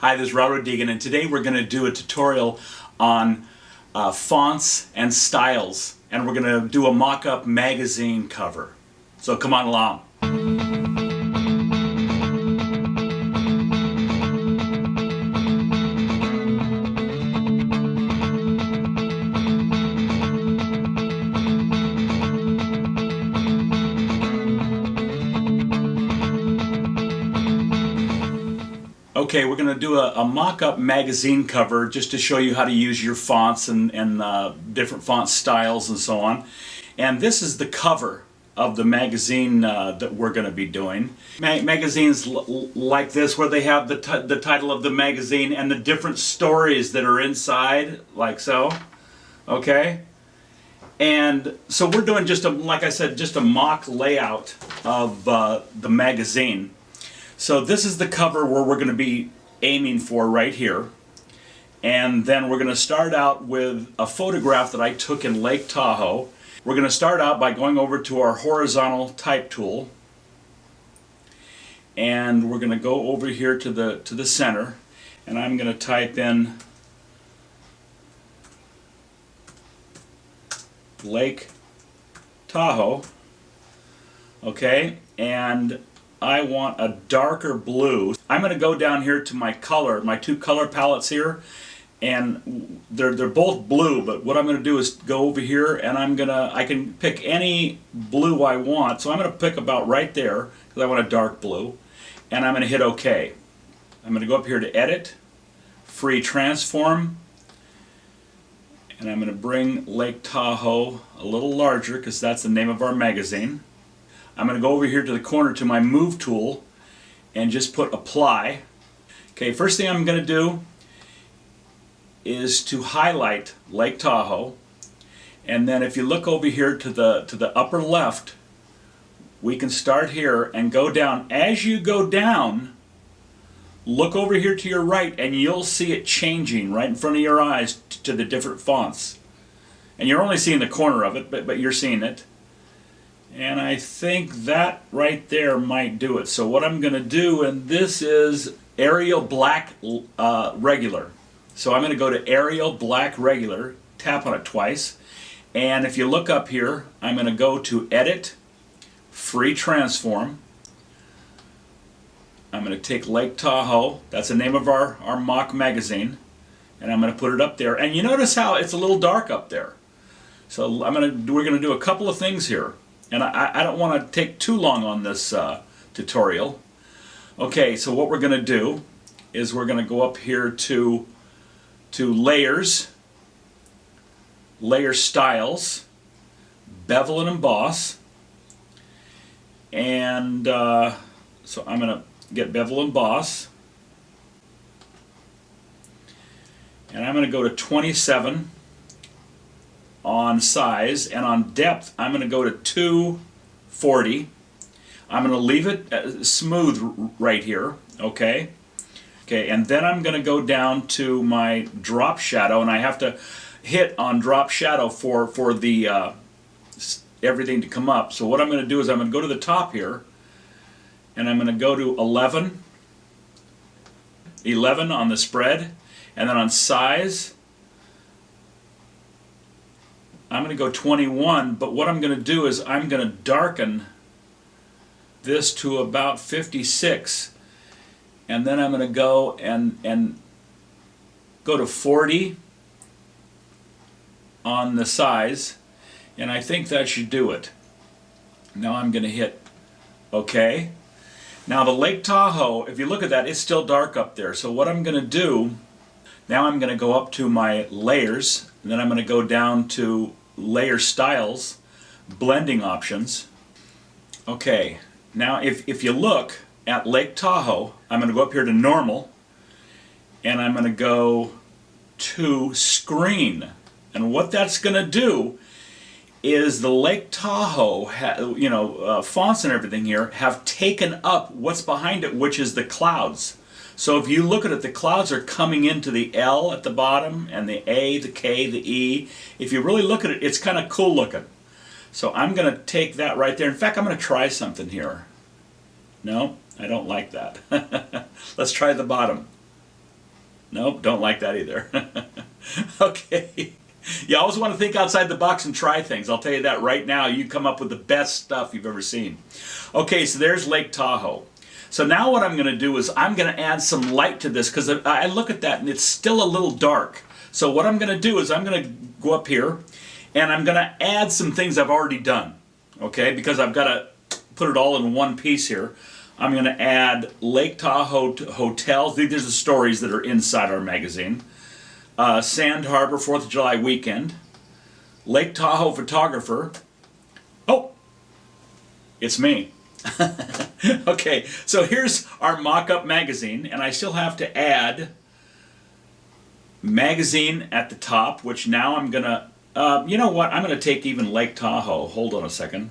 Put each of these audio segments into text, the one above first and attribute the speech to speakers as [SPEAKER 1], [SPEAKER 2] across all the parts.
[SPEAKER 1] Hi, this is Robert Deegan, and today we're going to do a tutorial on fonts and styles, and we're going to do a Mockup magazine cover. So come on along. Okay, we're going to do a mock-up magazine cover just to show you how to use your fonts and different font styles and so on. And this is the cover of the magazine that we're going to be doing. Magazines like this, where they have the title of the magazine and the different stories that are inside, like so. Okay? And so we're doing just like I said, just a mock layout of the magazine. So this is the cover where we're going to be aiming for right here. And then we're going to start out with a photograph that I took in Lake Tahoe. We're going to start out by going over to our horizontal type tool. And we're going to go over here to the center. And I'm going to type in Lake Tahoe. Okay, and I want a darker blue. I'm going to go down here to my color, my two color palettes here, and they're both blue, but what I'm going to do is go over here and I can pick any blue I want. So I'm going to pick about right there because I want a dark blue, and I'm going to hit OK. I'm going to go up here to Edit, Free Transform, and I'm going to bring Lake Tahoe a little larger because that's the name of our magazine. I'm going to go over here to the corner to my Move tool and just put Apply. Okay, first thing I'm going to do is to highlight Lake Tahoe, and then if you look over here to the upper left, we can start here and go down. As you go down, look over here to your right and you'll see it changing right in front of your eyes to the different fonts. And you're only seeing the corner of it, but you're seeing it. And I think that right there might do it. So what I'm going to do, and this is Arial Black Regular. So I'm going to go to Arial Black Regular, tap on it twice, and if you look up here, I'm going to go to Edit, Free Transform. I'm going to take Lake Tahoe, that's the name of our mock magazine, and I'm going to put it up there. And you notice how it's a little dark up there. So we're going to do a couple of things here. And I don't want to take too long on this tutorial. Okay, so what we're going to do is we're going to go up here to Layers, Layer Styles, Bevel and Emboss. And so I'm going to get Bevel and Emboss. And I'm going to go to 27. On size, and on depth I'm going to go to 240. I'm going to leave it smooth right here, okay, and then I'm going to go down to my drop shadow, and I have to hit on drop shadow for the everything to come up. So what I'm going to do is I'm going to go to the top here, and I'm going to go to 11 on the spread, and then on size I'm going to go 21, but what I'm going to do is I'm going to darken this to about 56, and then I'm going to go and go to 40 on the size, and I think that should do it. Now I'm going to hit OK. Now the Lake Tahoe, if you look at that, it's still dark up there. So what I'm going to do, now I'm going to go up to my layers, and then I'm going to go down to Layer Styles, Blending Options. Okay, now if you look at Lake Tahoe, I'm going to go up here to Normal, and I'm going to go to Screen. And what that's going to do is the Lake Tahoe, fonts and everything here have taken up what's behind it, which is the clouds. So if you look at it, the clouds are coming into the L at the bottom, and the A, the K, the E. If you really look at it, it's kind of cool looking. So I'm going to take that right there. In fact, I'm going to try something here. No, I don't like that. Let's try the bottom. Nope, don't like that either. Okay. You always want to think outside the box and try things. I'll tell you that right now. You come up with the best stuff you've ever seen. Okay, so there's Lake Tahoe. So now what I'm going to do is I'm going to add some light to this because I look at that and it's still a little dark. So what I'm going to do is I'm going to go up here and I'm going to add some things I've already done. Okay, because I've got to put it all in one piece here. I'm going to add Lake Tahoe hotels. These are the stories that are inside our magazine. Sand Harbor 4th of July weekend. Lake Tahoe photographer. Oh, it's me. Okay, so here's our Mockup magazine, and I still have to add magazine at the top, which now I'm going to, you know what, I'm going to take even Lake Tahoe. Hold on a second.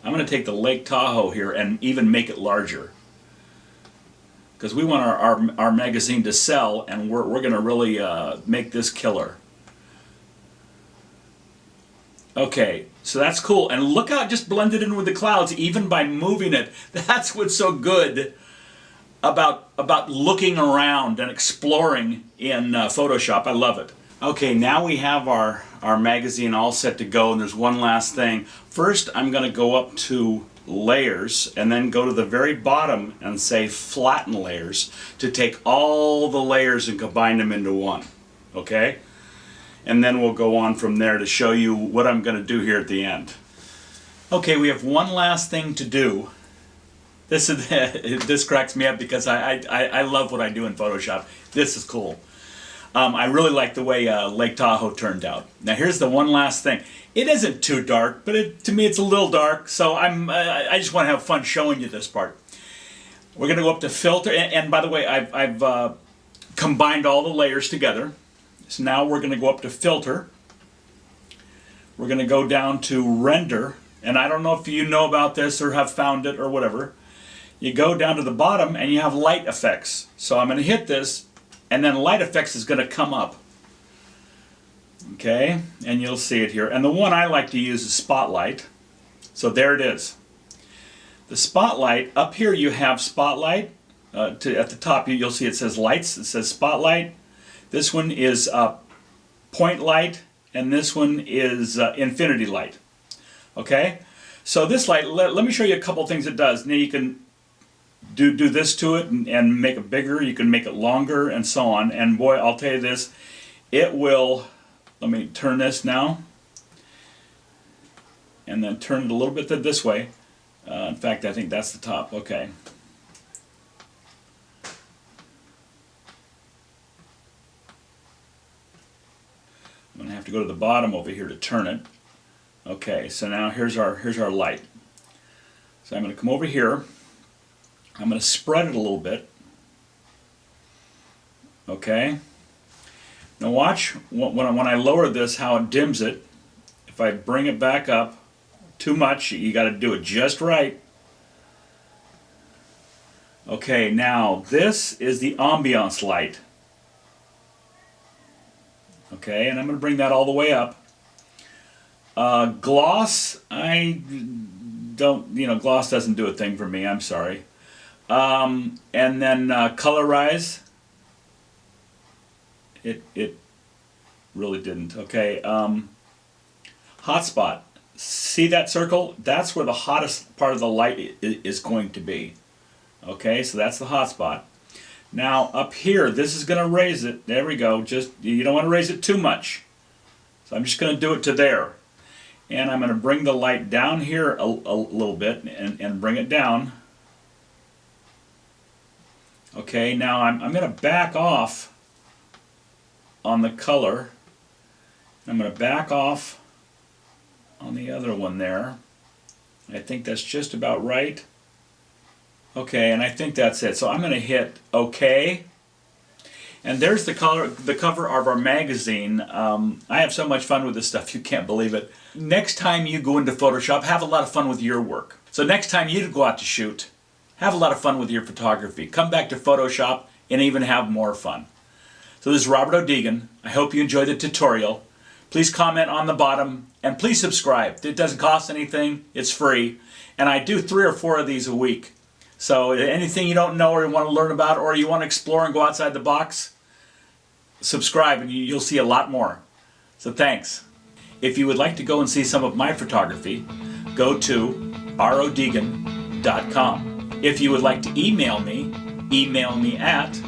[SPEAKER 1] I'm going to take the Lake Tahoe here and even make it larger. Because we want our magazine to sell, and we're going to really make this killer. Okay, so that's cool. And look how it just blended in with the clouds, even by moving it. That's what's so good about looking around and exploring in Photoshop. I love it. Okay, now we have our magazine all set to go, and there's one last thing. First, I'm going to go up to layers and then go to the very bottom and say flatten layers to take all the layers and combine them into one. Okay? And then we'll go on from there to show you what I'm going to do here at the end. Okay, we have one last thing to do. This cracks me up because I love what I do in Photoshop. This is cool. I really like the way Lake Tahoe turned out. Now here's the one last thing. It isn't too dark, but to me it's a little dark, so I just want to have fun showing you this part. We're going to go up to filter, and by the way, I've combined all the layers together. So now we're going to go up to filter. We're going to go down to render, and I don't know if you know about this or have found it or whatever. You go down to the bottom and you have light effects. So I'm going to hit this, and then light effects is going to come up. Okay, and you'll see it here. And the one I like to use is spotlight. So there it is. The spotlight, up here you have spotlight. At the top you'll see it says lights. It says spotlight. This one is point light, and this one is infinity light. Okay, so this light, let me show you a couple things it does. Now you can do this to it and make it bigger. You can make it longer and so on. And boy, I'll tell you this, it will. Let me turn this now, and then turn it a little bit this way. In fact, I think that's the top. Okay. I'm going to have to go to the bottom over here to turn it. Okay, so now here's our light. So I'm going to come over here. I'm going to spread it a little bit. Okay. Now watch when I lower this how it dims it. If I bring it back up too much, you got to do it just right. Okay, now this is the ambiance light. Okay, and I'm going to bring that all the way up. Gloss, I don't, gloss doesn't do a thing for me, I'm sorry. And then colorize, it really didn't. Okay, hotspot, see that circle? That's where the hottest part of the light is going to be. Okay, so that's the hotspot. Now up here, this is going to raise it. There we go. Just, you don't want to raise it too much. So I'm just going to do it to there. And I'm going to bring the light down here a little bit and bring it down. Okay, now I'm going to back off on the color. I'm going to back off on the other one there. I think that's just about right. Okay, and I think that's it. So I'm going to hit OK. And there's the cover of our magazine. I have so much fun with this stuff, you can't believe it. Next time you go into Photoshop, have a lot of fun with your work. So next time you go out to shoot, have a lot of fun with your photography. Come back to Photoshop and even have more fun. So this is Robert O'Deegan. I hope you enjoyed the tutorial. Please comment on the bottom and please subscribe. It doesn't cost anything, it's free. And I do 3 or 4 of these a week. So anything you don't know or you want to learn about or you want to explore and go outside the box, subscribe and you'll see a lot more. So thanks. If you would like to go and see some of my photography, go to rodegan.com. If you would like to email me at